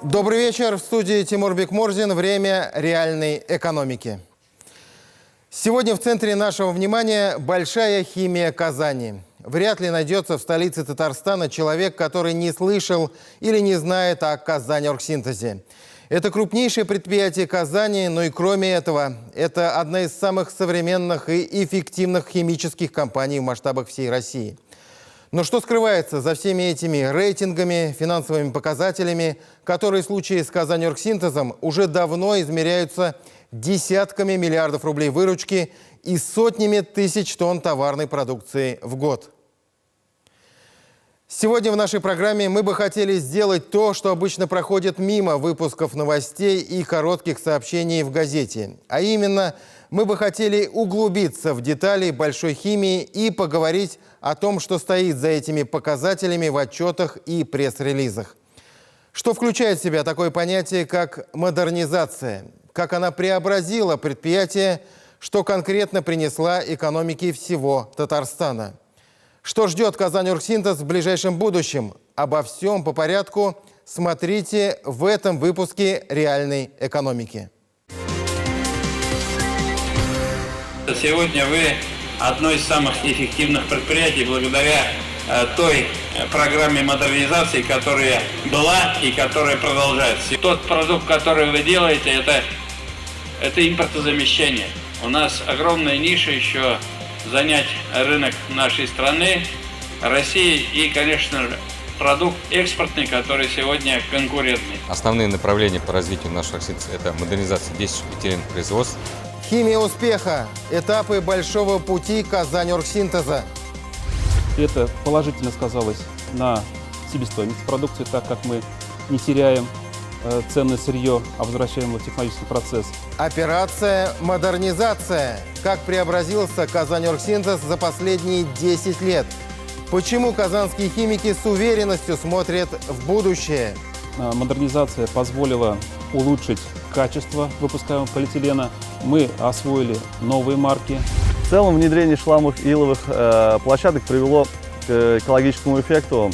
Добрый вечер. В студии Тимур Бекмурзин. Время реальной экономики. Сегодня в центре нашего внимания большая химия Казани. Вряд ли найдется в столице Татарстана человек, который не слышал или не знает о Казаньоргсинтезе. Это крупнейшее предприятие Казани, но и кроме этого, это одна из самых современных и эффективных химических компаний в масштабах всей России. Но что скрывается за всеми этими рейтингами, финансовыми показателями, которые в случае с Казаньоргсинтезом уже давно измеряются десятками миллиардов рублей выручки и сотнями тысяч тонн товарной продукции в год? Сегодня в нашей программе мы бы хотели сделать то, что обычно проходит мимо выпусков новостей и коротких сообщений в газете. А именно, мы бы хотели углубиться в детали большой химии и поговорить о том, что стоит за этими показателями в отчетах и пресс-релизах. Что включает в себя такое понятие, как модернизация? Как она преобразила предприятие, что конкретно принесла экономике всего Татарстана? Что ждет Казаньоргсинтез в ближайшем будущем? Обо всем по порядку смотрите в этом выпуске «Реальной экономики». Сегодня вы одно из самых эффективных предприятий благодаря той программе модернизации, которая была и которая продолжается. Тот продукт, который вы делаете, это импортозамещение. У нас огромная ниша еще занять рынок нашей страны, России и, конечно, продукт экспортный, который сегодня конкурентный. Основные направления по развитию нашего синтеза – это модернизация действующих питейных производств. Химия успеха. Этапы большого пути Казаньоргсинтеза. Это положительно сказалось на себестоимости продукции, так как мы не теряем ценное сырье, а возвращаем его в технологический процесс. Операция «Модернизация». Как преобразился Казаньоргсинтез за последние 10 лет? Почему казанские химики с уверенностью смотрят в будущее? Модернизация позволила улучшить качество выпускаемого полиэтилена. Мы освоили новые марки. В целом внедрение шламовых и иловых площадок привело к экологическому эффекту,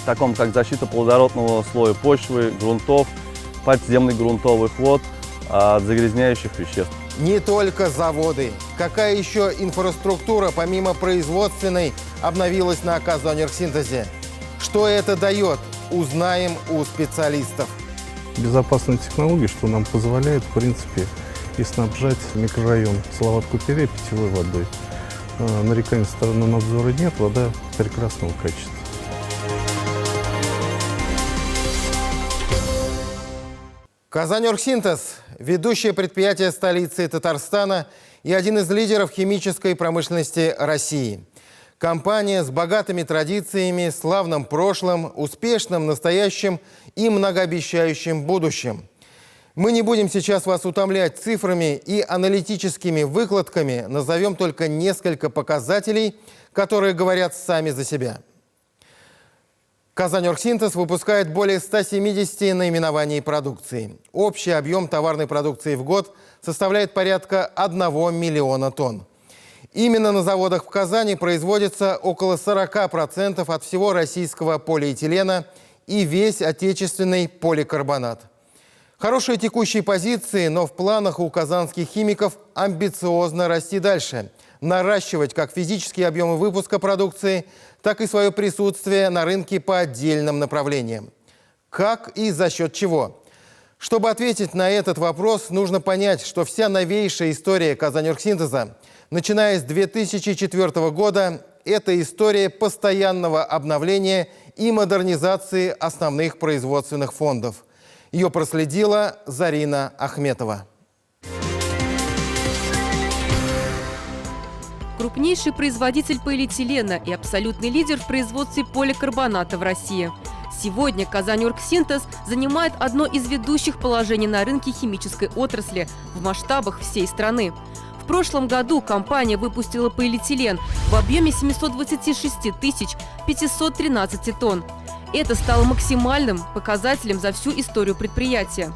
такому как защита плодородного слоя почвы, грунтов, подземных грунтовых вод от загрязняющих веществ. Не только заводы. Какая еще инфраструктура, помимо производственной, обновилась на Казаньоргсинтезе? Что это дает? Узнаем у специалистов. Безопасные технологии, что нам позволяет, в принципе, и снабжать микрорайон Салават-Купере питьевой водой. Нареканий со стороны надзора нет, вода прекрасного качества. Казаньоргсинтез – ведущее предприятие столицы Татарстана и один из лидеров химической промышленности России. Компания с богатыми традициями, славным прошлым, успешным настоящим и многообещающим будущим. Мы не будем сейчас вас утомлять цифрами и аналитическими выкладками, назовем только несколько показателей, которые говорят сами за себя. Казаньоргсинтез выпускает более 170 наименований продукции. Общий объем товарной продукции в год составляет порядка 1 миллиона тонн. Именно на заводах в Казани производится около 40% от всего российского полиэтилена и весь отечественный поликарбонат. Хорошие текущие позиции, но в планах у казанских химиков амбициозно расти дальше. Наращивать как физические объемы выпуска продукции, так и свое присутствие на рынке по отдельным направлениям. Как и за счет чего? Чтобы ответить на этот вопрос, нужно понять, что вся новейшая история Казаньоргсинтеза, начиная с 2004 года, это история постоянного обновления и модернизации основных производственных фондов. Ее проследила Зарина Ахметова. Крупнейший производитель полиэтилена и абсолютный лидер в производстве поликарбоната в России. Сегодня Казаньоргсинтез занимает одно из ведущих положений на рынке химической отрасли в масштабах всей страны. В прошлом году компания выпустила полиэтилен в объеме 726 513 тонн. Это стало максимальным показателем за всю историю предприятия.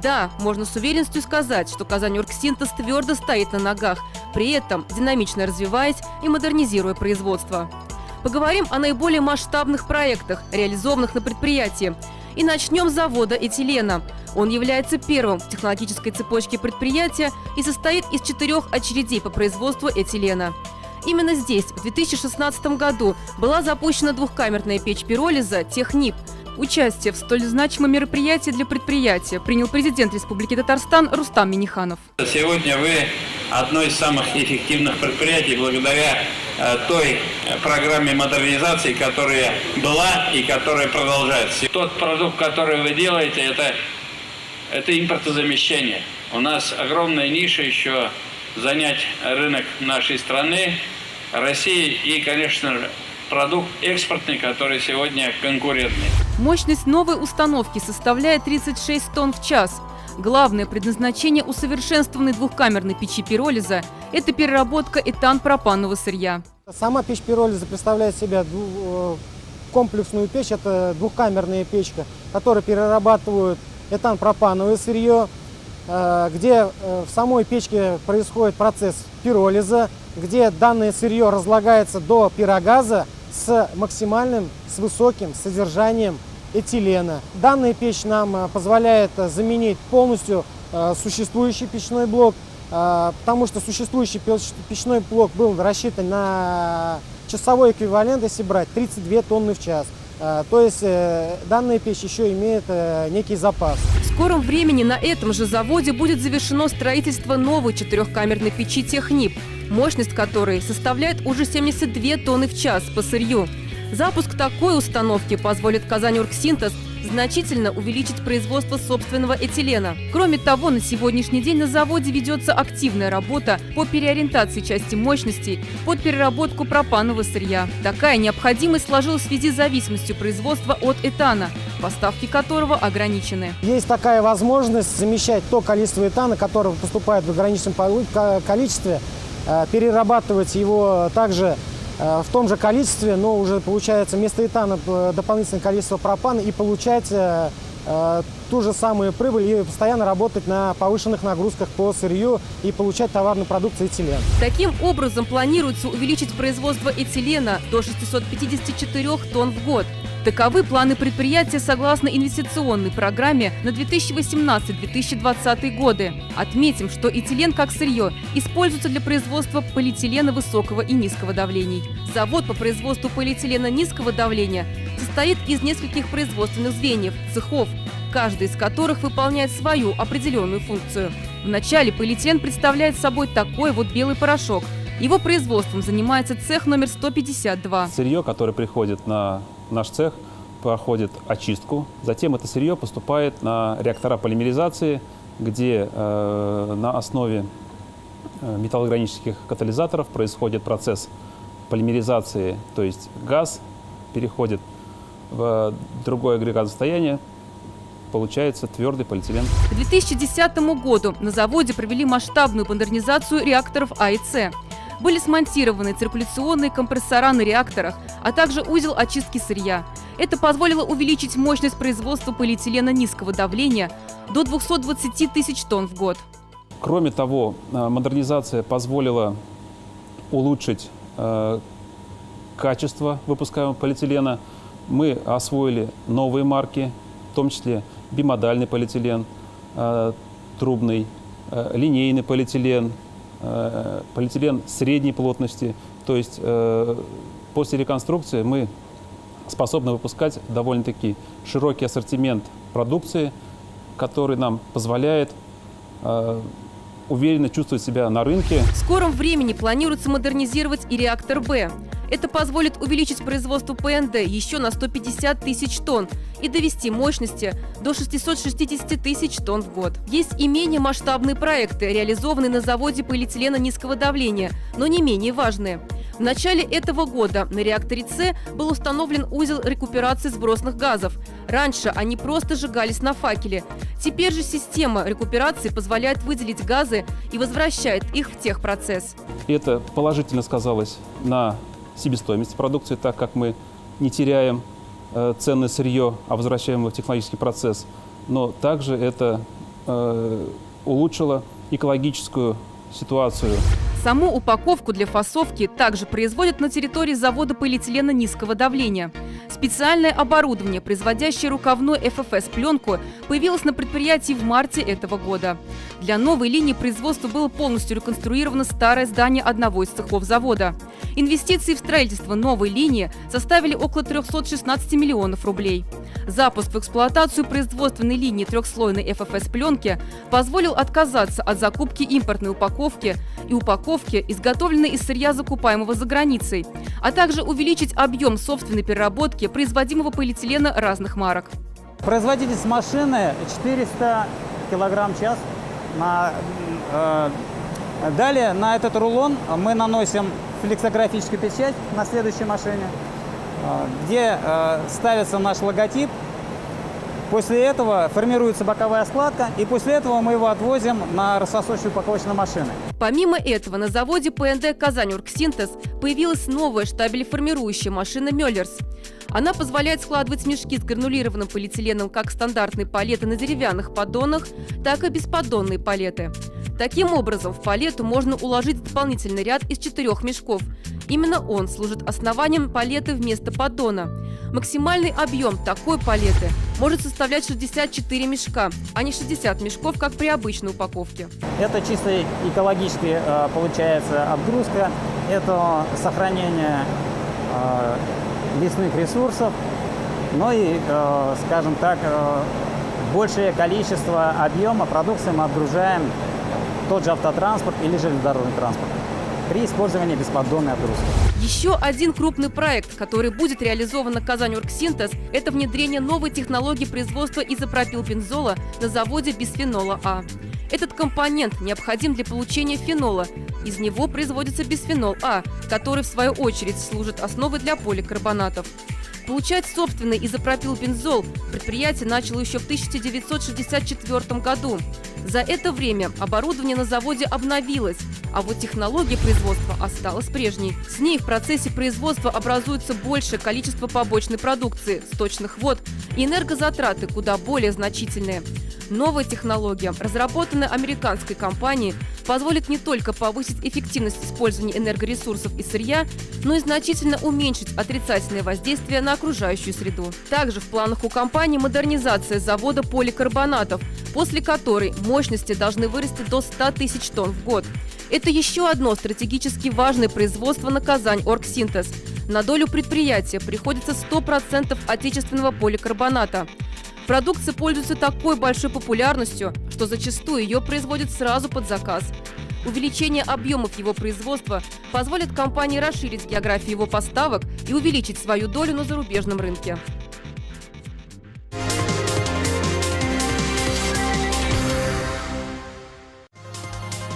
Да, можно с уверенностью сказать, что Казаньоргсинтез твердо стоит на ногах, при этом динамично развиваясь и модернизируя производство. Поговорим о наиболее масштабных проектах, реализованных на предприятии, И начнем с завода этилена. Он является первым в технологической цепочке предприятия и состоит из 4 очередей по производству этилена. Именно здесь в 2016 году была запущена двухкамерная печь пиролиза «Технип». Участие в столь значимом мероприятии для предприятия принял президент Республики Татарстан Рустам Минниханов. Сегодня вы одно из самых эффективных предприятий благодаря той программе модернизации, которая была и которая продолжается. Тот продукт, который вы делаете, это импортозамещение. У нас огромная ниша еще занять рынок нашей страны, России и, конечно, продукт экспортный, который сегодня конкурентный. Мощность новой установки составляет 36 тонн в час. Главное предназначение усовершенствованной двухкамерной печи пиролиза – это переработка этан-пропанового сырья. Сама печь пиролиза представляет себя комплексную печь. Это двухкамерная печка, которая перерабатывает этан-пропановое сырье, где в самой печке происходит процесс пиролиза, где данное сырье разлагается до пирогаза с высоким содержанием этилена. Данная печь нам позволяет заменить полностью существующий печной блок, потому что существующий печной блок был рассчитан на часовой эквивалент, если брать, 32 тонны в час. То есть данная печь еще имеет некий запас. В скором времени на этом же заводе будет завершено строительство новой 4-камерной печи «Технип», мощность которой составляет уже 72 тонны в час по сырью. Запуск такой установки позволит «Казань-Оргсинтез» значительно увеличить производство собственного этилена. Кроме того, на сегодняшний день на заводе ведется активная работа по переориентации части мощностей под переработку пропанового сырья. Такая необходимость сложилась в связи с зависимостью производства от этана, поставки которого ограничены. Есть такая возможность замещать то количество этана, которое поступает в ограниченном количестве, перерабатывать его также в том же количестве, но уже получается вместо этана дополнительное количество пропана и получать ту же самую прибыль и постоянно работать на повышенных нагрузках по сырью и получать товарную продукцию этилен. Таким образом, планируется увеличить производство этилена до 654 тонн в год. Таковы планы предприятия согласно инвестиционной программе на 2018-2020 годы. Отметим, что этилен как сырье используется для производства полиэтилена высокого и низкого давлений. Завод по производству полиэтилена низкого давления состоит из нескольких производственных звеньев, цехов, каждый из которых выполняет свою определенную функцию. Вначале полиэтилен представляет собой такой вот белый порошок. Его производством занимается цех номер 152. Сырье, которое приходит на наш цех, проходит очистку. Затем это сырье поступает на реактора полимеризации, где на основе металлоорганических катализаторов происходит процесс полимеризации, то есть газ переходит в другое агрегатное состояние, получается твердый полиэтилен. К 2010 году на заводе провели масштабную модернизацию реакторов А и С. Были смонтированы циркуляционные компрессора на реакторах, а также узел очистки сырья. Это позволило увеличить мощность производства полиэтилена низкого давления до 220 тысяч тонн в год. Кроме того, модернизация позволила улучшить качество выпускаемого полиэтилена. Мы освоили новые марки, в том числе бимодальный полиэтилен, трубный, линейный полиэтилен, полиэтилен средней плотности. То есть после реконструкции мы способны выпускать довольно-таки широкий ассортимент продукции, который нам позволяет уверенно чувствовать себя на рынке. В скором времени планируется модернизировать и реактор «Б». Это позволит увеличить производство ПНД еще на 150 тысяч тонн и довести мощности до 660 тысяч тонн в год. Есть и менее масштабные проекты, реализованные на заводе полиэтилена низкого давления, но не менее важные. В начале этого года на реакторе С был установлен узел рекуперации сбросных газов. Раньше они просто сжигались на факеле. Теперь же система рекуперации позволяет выделить газы и возвращает их в техпроцесс. Это положительно сказалось на себестоимости продукции, так как мы не теряем ценное сырье, а возвращаем его в технологический процесс. Но также это улучшило экологическую ситуацию. Саму упаковку для фасовки также производят на территории завода полиэтилена низкого давления. Специальное оборудование, производящее рукавной ФФС-пленку, появилось на предприятии в марте этого года. Для новой линии производства было полностью реконструировано старое здание одного из цехов завода. Инвестиции в строительство новой линии составили около 316 миллионов рублей. Запуск в эксплуатацию производственной линии трехслойной ФФС-пленки позволил отказаться от закупки импортной упаковки и упаковки, изготовленной из сырья, закупаемого за границей, а также увеличить объем собственной переработки производимого полиэтилена разных марок. Производительность машины 400 килограмм в час. Далее на этот рулон мы наносим флексографическую печать на следующей машине, где ставится наш логотип. После этого формируется боковая складка, и после этого мы его отвозим на рассосочную упаковочную машину. Помимо этого, на заводе ПНД «Казань-Оргсинтез» появилась новая штабелеформирующая машина «Мёллерс». Она позволяет складывать мешки с гранулированным полиэтиленом как стандартные палеты на деревянных поддонах, так и бесподдонные палеты. Таким образом, в палету можно уложить дополнительный ряд из 4 мешков. Именно он служит основанием палеты вместо поддона. Максимальный объем такой палеты может составлять 64 мешка, а не 60 мешков, как при обычной упаковке. Это чисто экологически получается отгрузка, это сохранение лесных ресурсов, но и, скажем так, большее количество объема продукции мы отгружаем тот же автотранспорт или железнодорожный транспорт при использовании бесподдонной отгрузки. Еще один крупный проект, который будет реализован на «Казань-Оргсинтез», это внедрение новой технологии производства изопропилбензола на заводе бисфенола А. Этот компонент необходим для получения фенола. Из него производится бисфенол А, который в свою очередь служит основой для поликарбонатов. Получать собственный изопропилбензол предприятие начало еще в 1964 году. За это время оборудование на заводе обновилось, а вот технология производства осталась прежней. С ней в процессе производства образуется большее количество побочной продукции, сточных вод и энергозатраты куда более значительные. Новая технология, разработанная американской компанией, позволит не только повысить эффективность использования энергоресурсов и сырья, но и значительно уменьшить отрицательное воздействие на окружающую среду. Также в планах у компании модернизация завода поликарбонатов, после которой мощности должны вырасти до 100 тысяч тонн в год. Это еще одно стратегически важное производство на «Казань-Оргсинтез». На долю предприятия приходится 100% отечественного поликарбоната. Продукция пользуется такой большой популярностью, что зачастую ее производят сразу под заказ. Увеличение объемов его производства позволит компании расширить географию его поставок и увеличить свою долю на зарубежном рынке.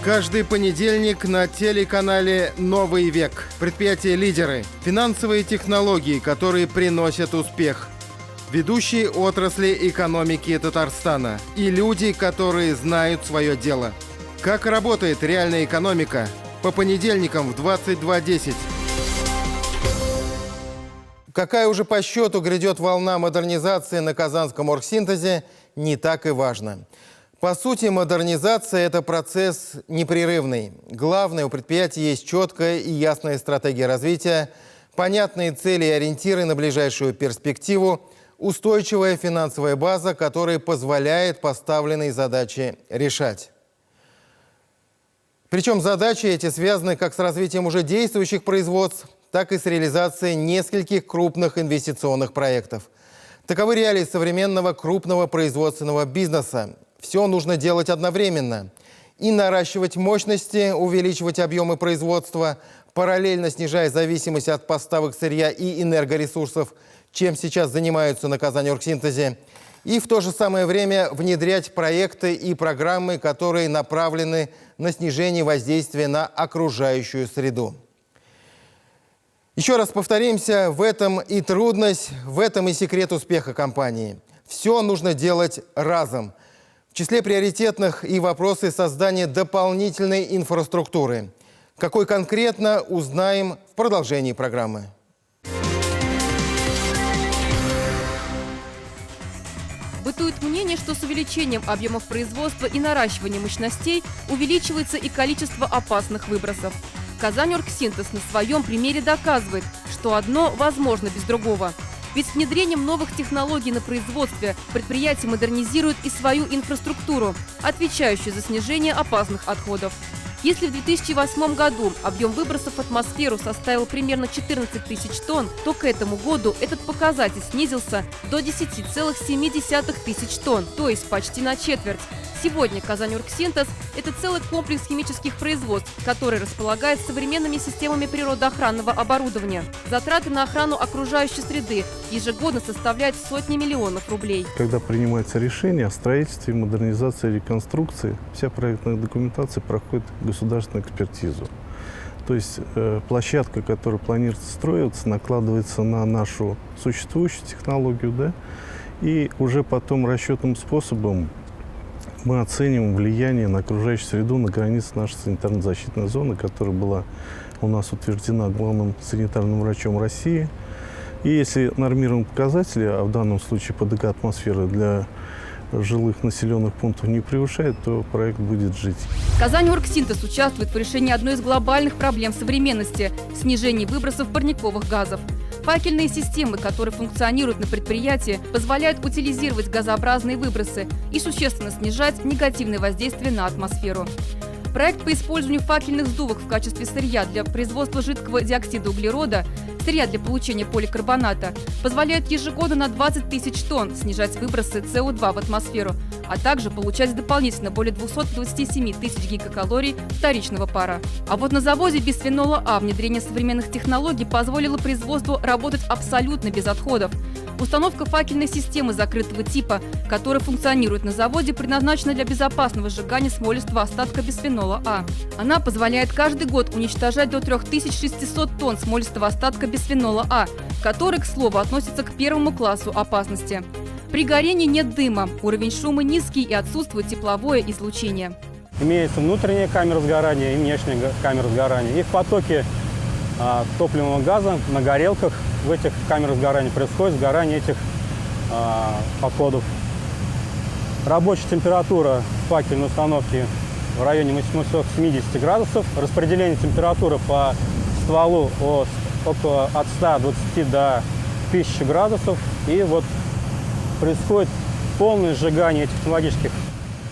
Каждый понедельник на телеканале «Новый век». Предприятия-лидеры, финансовые технологии, которые приносят успех. Ведущие отрасли экономики Татарстана и люди, которые знают свое дело. Как работает реальная экономика? По понедельникам в 22:10. Какая уже по счету грядет волна модернизации на Казанском оргсинтезе, не так и важно. По сути, модернизация – это процесс непрерывный. Главное, у предприятия есть четкая и ясная стратегия развития, понятные цели и ориентиры на ближайшую перспективу, устойчивая финансовая база, которая позволяет поставленные задачи решать. Причем задачи эти связаны как с развитием уже действующих производств, так и с реализацией нескольких крупных инвестиционных проектов. Таковы реалии современного крупного производственного бизнеса. Все нужно делать одновременно. И наращивать мощности, увеличивать объемы производства, параллельно снижая зависимость от поставок сырья и энергоресурсов, чем сейчас занимаются на Казань-Оргсинтезе, и в то же самое время внедрять проекты и программы, которые направлены на снижение воздействия на окружающую среду. Еще раз повторимся, в этом и трудность, в этом и секрет успеха компании. Все нужно делать разом. В числе приоритетных и вопросы создания дополнительной инфраструктуры. Какой конкретно, узнаем в продолжении программы. Бытует мнение, что с увеличением объемов производства и наращиванием мощностей увеличивается и количество опасных выбросов. «Казань-Оргсинтез» на своем примере доказывает, что одно возможно без другого. Ведь с внедрением новых технологий на производстве предприятие модернизирует и свою инфраструктуру, отвечающую за снижение опасных отходов. Если в 2008 году объем выбросов в атмосферу составил примерно 14 тысяч тонн, то к этому году этот показатель снизился до 10,7 тысяч тонн, то есть почти на четверть. Сегодня Казань-Оргсинтез – это целый комплекс химических производств, который располагает современными системами природоохранного оборудования. Затраты на охрану окружающей среды ежегодно составляют сотни миллионов рублей. Когда принимается решение о строительстве, модернизации, реконструкции, вся проектная документация проходит государственную экспертизу. То есть площадка, которая планируется строиться, накладывается на нашу существующую технологию, да, и уже потом расчетным способом мы оценим влияние на окружающую среду на границе нашей санитарно-защитной зоны, которая была у нас утверждена главным санитарным врачом России. И если нормируемые показатели, а в данном случае ПДК атмосферы для жилых населенных пунктов не превышает, то проект будет жить. Казань-Оргсинтез участвует в решении одной из глобальных проблем современности – снижении выбросов парниковых газов. Факельные системы, которые функционируют на предприятии, позволяют утилизировать газообразные выбросы и существенно снижать негативное воздействие на атмосферу. Проект по использованию факельных сдувок в качестве сырья для производства жидкого диоксида углерода, сырья для получения поликарбоната, позволяет ежегодно на 20 тысяч тонн снижать выбросы СО2 в атмосферу, а также получать дополнительно более 227 тысяч гигакалорий вторичного пара. А вот на заводе бисфенола А внедрение современных технологий позволило производству работать абсолютно без отходов. Установка факельной системы закрытого типа, которая функционирует на заводе, предназначена для безопасного сжигания смолистого остатка бисфенола А. Она позволяет каждый год уничтожать до 3600 тонн смолистого остатка бисфенола А, который, к слову, относится к первому классу опасности. При горении нет дыма, уровень шума низкий и отсутствует тепловое излучение. Имеется внутренняя камера сгорания и внешняя камера сгорания. И в потоке топливного газа на горелках в этих камерах сгорания происходит сгорание этих отходов. Рабочая температура факельной установки в районе 870 градусов. Распределение температуры по стволу от 120 до 1000 градусов. И вот происходит полное сжигание этих технологических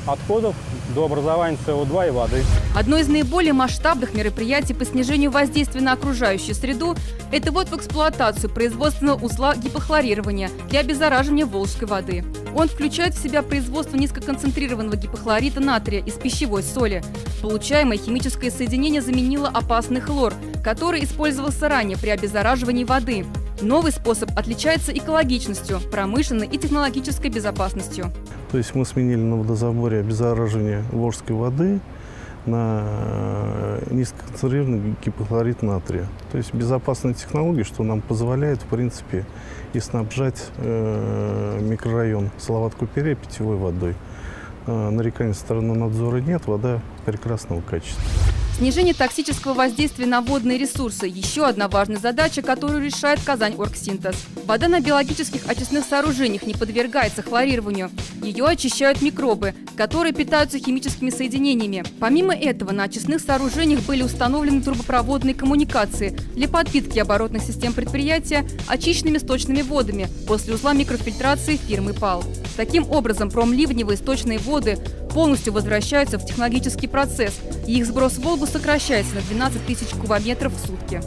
отходов до образования СО2 и воды. Одно из наиболее масштабных мероприятий по снижению воздействия на окружающую среду – это ввод в эксплуатацию производственного узла гипохлорирования для обеззараживания волжской воды. Он включает в себя производство низкоконцентрированного гипохлорита натрия из пищевой соли. Получаемое химическое соединение заменило опасный хлор, который использовался ранее при обеззараживании воды. Новый способ отличается экологичностью, промышленной и технологической безопасностью. То есть мы сменили на водозаборе обеззараживание волжской воды на низкоконцентрированный гипохлорид натрия. То есть безопасная технология, что нам позволяет, в принципе, и снабжать микрорайон Салават-Купере питьевой водой. Нареканий со стороны надзора нет, вода прекрасного качества. Снижение токсического воздействия на водные ресурсы – еще одна важная задача, которую решает Казань-Оргсинтез. Вода на биологических очистных сооружениях не подвергается хлорированию. Ее очищают микробы, которые питаются химическими соединениями. Помимо этого, на очистных сооружениях были установлены трубопроводные коммуникации для подпитки оборотных систем предприятия очищенными сточными водами после узла микрофильтрации фирмы ПАЛ. Таким образом, промливневые сточные воды полностью возвращаются в технологический процесс, и их сброс в Волгу сокращается на 12 тысяч кубометров в сутки.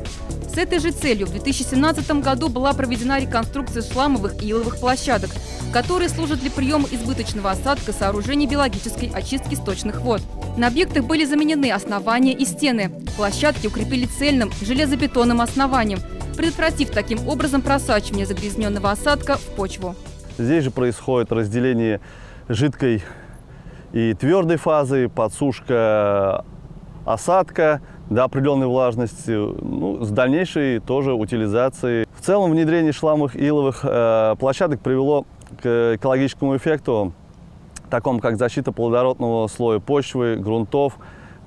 С этой же целью в 2017 году была проведена реконструкция шламовых и иловых площадок, которые служат для приема избыточного осадка сооружений биологической очистки сточных вод. На объектах были заменены основания и стены. Площадки укрепили цельным железобетонным основанием, предотвратив таким образом просачивание загрязненного осадка в почву. Здесь же происходит разделение жидкой и твердой фазы, подсушка осадка до определенной влажности, с дальнейшей тоже утилизацией. В целом внедрение шламовых и иловых площадок привело к экологическому эффекту, такому как защита плодородного слоя почвы, грунтов,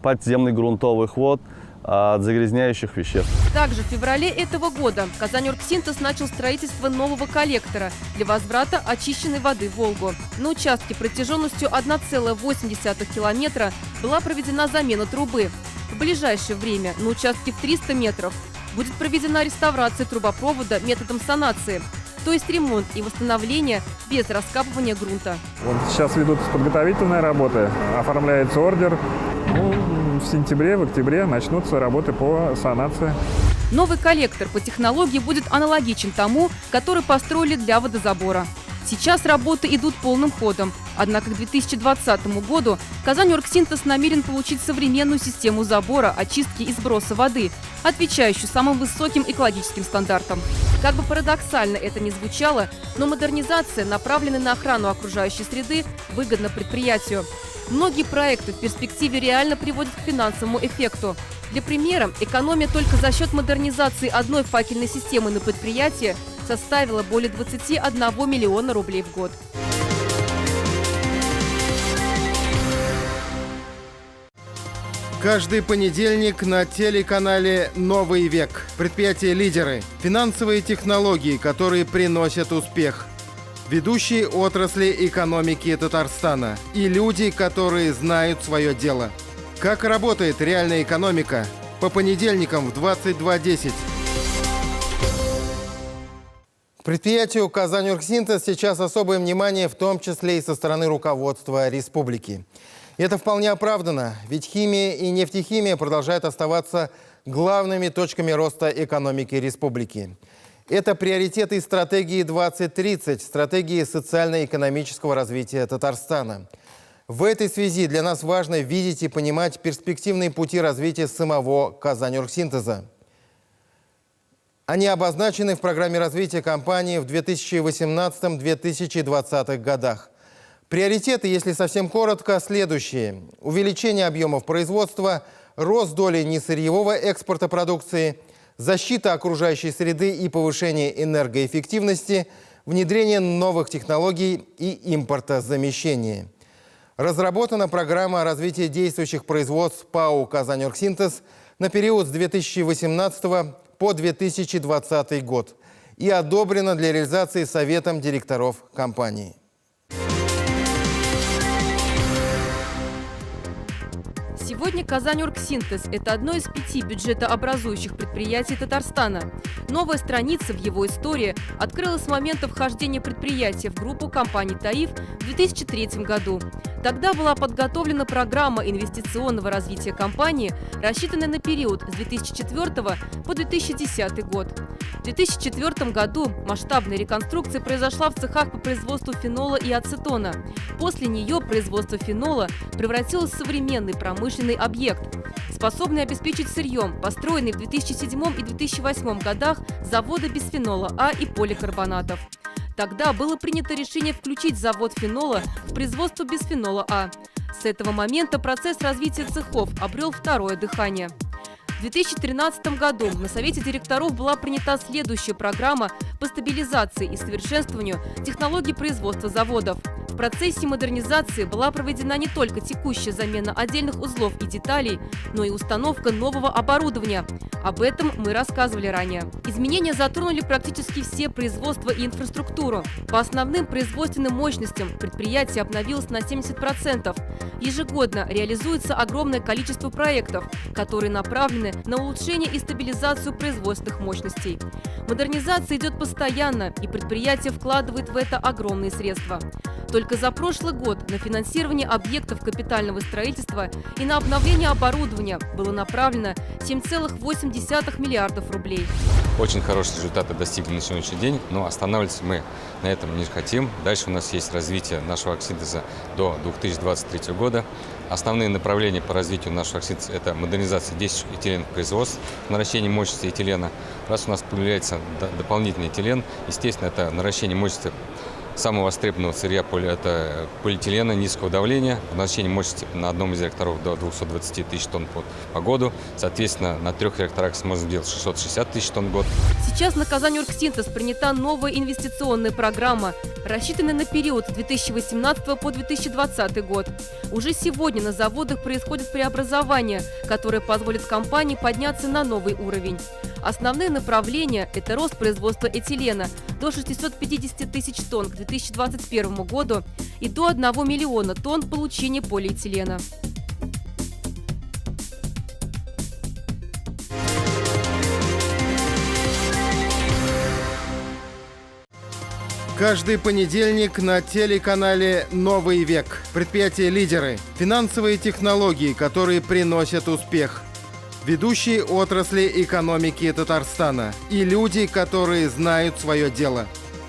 подземных грунтовых вод от загрязняющих веществ. Также в феврале этого года Казань-Оргсинтез начал строительство нового коллектора для возврата очищенной воды в Волгу. На участке протяженностью 1,8 километра была проведена замена трубы. В ближайшее время на участке в 300 метров будет проведена реставрация трубопровода методом санации. то есть ремонт и восстановление без раскапывания грунта. Вот сейчас ведутся подготовительные работы, оформляется ордер. В сентябре, в октябре начнутся работы по санации. Новый коллектор по технологии будет аналогичен тому, который построили для водозабора. Сейчас работы идут полным ходом. Однако к 2020 году Казаньоргсинтез намерен получить современную систему забора, очистки и сброса воды, отвечающую самым высоким экологическим стандартам. Как бы парадоксально это ни звучало, но модернизация, направленная на охрану окружающей среды, выгодна предприятию. Многие проекты в перспективе реально приводят к финансовому эффекту. Для примера, экономия только за счет модернизации одной факельной системы на предприятии составила более 21 миллиона рублей в год. Каждый понедельник на телеканале «Новый век». Предприятия-лидеры. Финансовые технологии, которые приносят успех. Ведущие отрасли экономики Татарстана. И люди, которые знают свое дело. Как работает реальная экономика? По понедельникам в 22:10. Предприятию «Казаньоргсинтез» сейчас особое внимание, в том числе и со стороны руководства республики. И это вполне оправдано, ведь химия и нефтехимия продолжают оставаться главными точками роста экономики республики. Это приоритеты стратегии 2030, стратегии социально-экономического развития Татарстана. В этой связи для нас важно видеть и понимать перспективные пути развития самого «Казаньоргсинтеза». Они обозначены в программе развития компании в 2018-2020 годах. Приоритеты, если совсем коротко, следующие. Увеличение объемов производства, рост доли несырьевого экспорта продукции, защита окружающей среды и повышение энергоэффективности, внедрение новых технологий и импортозамещение. Разработана программа развития действующих производств ПАО «Казаньоргсинтез» на период с 2018 по 2020 год и одобрена для реализации Советом директоров компании. Сегодня Казаньоргсинтез – это одно из 5 бюджетообразующих предприятий Татарстана. Новая страница в его истории открылась с момента вхождения предприятия в группу компаний «Таиф» в 2003 году. Тогда была подготовлена программа инвестиционного развития компании, рассчитанная на период с 2004 по 2010 год. В 2004 году масштабная реконструкция произошла в цехах по производству фенола и ацетона. После нее производство фенола превратилось в современный промышленный объект, способный обеспечить сырьем построенные в 2007 и 2008 годах заводы бисфенола А и поликарбонатов. Тогда было принято решение включить завод фенола в производство бисфенола А. С этого момента процесс развития цехов обрел второе дыхание. В 2013 году на Совете директоров была принята следующая программа по стабилизации и совершенствованию технологий производства заводов. В процессе модернизации была проведена не только текущая замена отдельных узлов и деталей, но и установка нового оборудования. Об этом мы рассказывали ранее. Изменения затронули практически все производства и инфраструктуру. По основным производственным мощностям предприятие обновилось на 70%. Ежегодно реализуется огромное количество проектов, которые направлены на улучшение и стабилизацию производственных мощностей. Модернизация идет постоянно, и предприятие вкладывает в это огромные средства. Только за прошлый год на финансирование объектов капитального строительства и на обновление оборудования было направлено 7,8 миллиардов рублей. Очень хорошие результаты достигли на сегодняшний день, но останавливаться мы на этом не хотим. Дальше у нас есть развитие нашего оксинтеза до 2023 года. Основные направления по развитию нашего оксинтеза – это модернизация действующих этиленных производств, наращение мощности этилена. Раз у нас появляется дополнительный этилен, естественно, это наращение мощности самого востребованного сырья это полиэтилена низкого давления, наращение мощности на одном из реакторов до 220 тысяч тонн по году. Соответственно, на 3 реакторах сможем сделать 660 тысяч тонн в год. Сейчас на Казаньоргсинтез принята новая инвестиционная программа, рассчитанная на период с 2018 по 2020 год. Уже сегодня на заводах происходит преобразование, которое позволит компании подняться на новый уровень. Основные направления – это рост производства этилена до 650 тысяч тонн к 2021 году и до 1 миллиона тонн получения полиэтилена. Каждый понедельник на телеканале «Новый век». Предприятия-лидеры, финансовые технологии, которые приносят успех. Ведущие отрасли экономики Татарстана и люди, которые знают свое дело.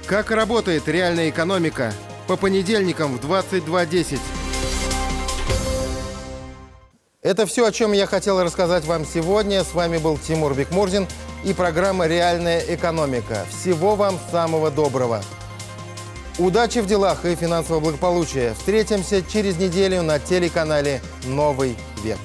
Как работает реальная экономика? По понедельникам в 22:10. Это все, о чем я хотел рассказать вам сегодня. С вами был Тимур Бекмурзин и программа «Реальная экономика». Всего вам самого доброго. Удачи в делах и финансового благополучия. Встретимся через неделю на телеканале «Новый век».